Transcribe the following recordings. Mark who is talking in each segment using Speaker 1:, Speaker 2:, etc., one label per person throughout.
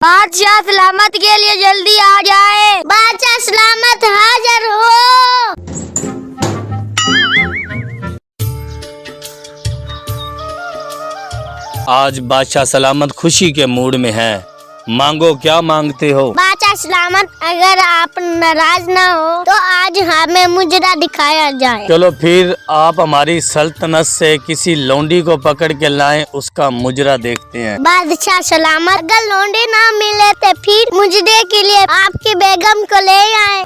Speaker 1: बादशाह सलामत के लिए जल्दी आ जाए। बादशाह सलामत हाजिर हो।
Speaker 2: आज बादशाह सलामत खुशी के मूड में है, मांगो क्या मांगते हो।
Speaker 1: बादशाह सलामत, अगर आप नाराज ना हो तो आज हमें मुजरा दिखाया जाए।
Speaker 2: चलो फिर आप हमारी सल्तनत से किसी लौंडी को पकड़ के लाएं, उसका मुजरा देखते हैं।
Speaker 1: बादशाह सलामत, अगर लौंडे ना मिले तो फिर मुजरे के लिए आपकी बेगम को ले आए।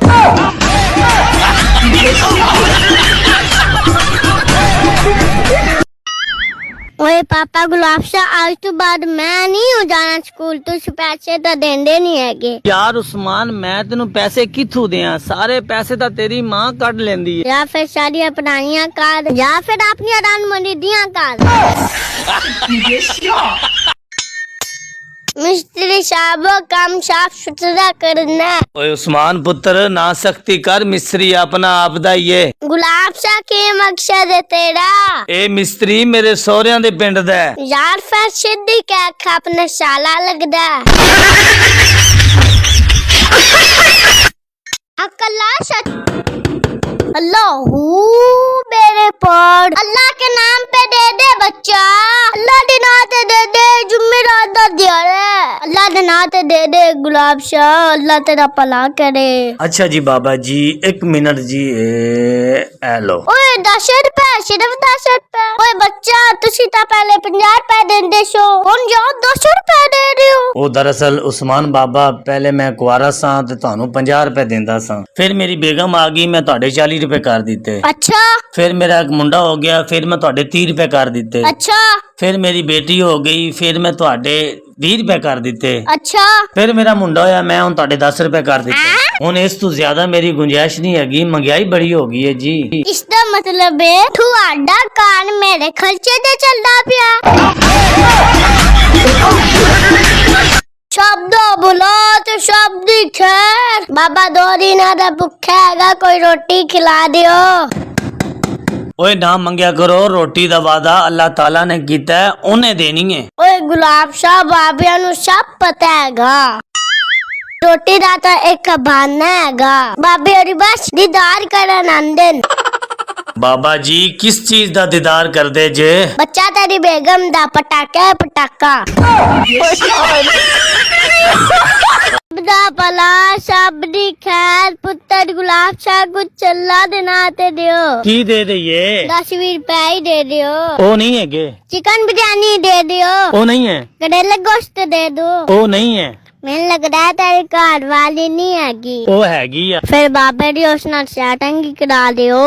Speaker 1: ओए पापा गुलाब शाह, आज तो बाद मैं नहीं हो जाना स्कूल, तुझ पैसे तो देंदे नहीं है।
Speaker 3: यार उस्मान, मैं तेन पैसे किथों दिया, सारे पैसे तो तेरी माँ कट लेंदी है।
Speaker 1: या फिर सारी अपनाइयां कर, या फिर अपनी अरान मुरीदियां कर। मिस्त्री साहब, काम साफ सुथरा करना।
Speaker 2: ओए उस्मान पुत्र, ना सख्ती कर, मिस्त्री अपना आपदा ये।
Speaker 1: गुलाब शाह के मकसद है तेरा?
Speaker 2: ए मिस्त्री मेरे सौरिया दे पिंड दा है।
Speaker 1: यार फिर सिद्धि क्या अपना साला लगदा। अल्लाहू मेरे पर, अल्लाह के नाम पे दे दे बच्चा, अल्लाह के नाम पे दे दे, जुम्मेरात दा दिया रे, अल्लाह के नाम पे दे दे गुलाब शाह, अल्लाह तेरा भला करे।
Speaker 2: अच्छा जी बाबा जी, 1 मिनट जी, ए लो।
Speaker 1: ओए 10 रुपए, सिर्फ 10 रुपए। ओए बच्चा, तुसी तो पहले 50 रुपए देंदे सो, हुण जाओ 10 रुपए दे रहे हो।
Speaker 2: ओ दरअसल उस्मान बाबा, पहले मैं कुआरा सा ते ਤੁਹਾਨੂੰ 50 रुपए देंदा सा, फिर मेरी बेगम आ गई, मैं ਤੁਹਾਡੇ 40 रुपए कर दिते।
Speaker 1: अच्छा।
Speaker 2: फिर मेरा एक मुंडा हो गया, फिर मैं ਤੁਹਾਡੇ 30 रुपए कर दिते।
Speaker 1: अच्छा।
Speaker 2: फिर मेरी बेटी हो गई, फिर मैं ਤੁਹਾਡੇ 20 रुपए कर दिते।
Speaker 1: अच्छा।
Speaker 2: फिर मेरा मुंडा होया, मैं ਹੁਣ ਤੁਹਾਡੇ 10 रुपए कर दिते। ਹੁਣ ਇਸ ਤੋਂ ਜ਼ਿਆਦਾ ਮੇਰੀ ਗੁੰਜਾਇਸ਼ ਨਹੀਂ ਹੈਗੀ, महंगाई बड़ी हो गई है जी।
Speaker 1: इसका मतलब है ਤੁਹਾਡਾ कान मेरे खर्चे ते चलदा पिया। शब्द बोलो तो शब्द खैर। बाबा 2 दिन दा भुखा हैगा, कोई रोटी खिला दियो।
Speaker 2: ओए ना मंगया करो, रोटी दा वादा अल्लाह ताला ने कीता है, उन्हें देनी है।
Speaker 1: ओए गुलाब शाह, बाबिया नु सब पता हैगा, रोटी दा तो एक बहाना हैगा, बाबे और बस दीदार करन आंदे।
Speaker 2: बाबा जी किस चीज दा दीदार कर दे जे?
Speaker 1: बच्चा तेरी बेगम दा पटाका है, पटाका। दा भला सबदी खैर, पुत्र गुलाब शाह कुछ चल्ला देना ते दियो।
Speaker 2: की दे दइए?
Speaker 1: 10-20 रुपए ही दे दियो।
Speaker 2: ओ नहीं है के?
Speaker 1: चिकन बिरयानी दे दियो।
Speaker 2: ओ नहीं है।
Speaker 1: करेले गोश्त दे दो।
Speaker 2: ओ नहीं है।
Speaker 1: मैंने लग रहा है तेरी घर वाली नहीं हैगी।
Speaker 2: ओ हैगी आ।
Speaker 1: फिर बाबे दी उस नाल सैटिंग करा दियो।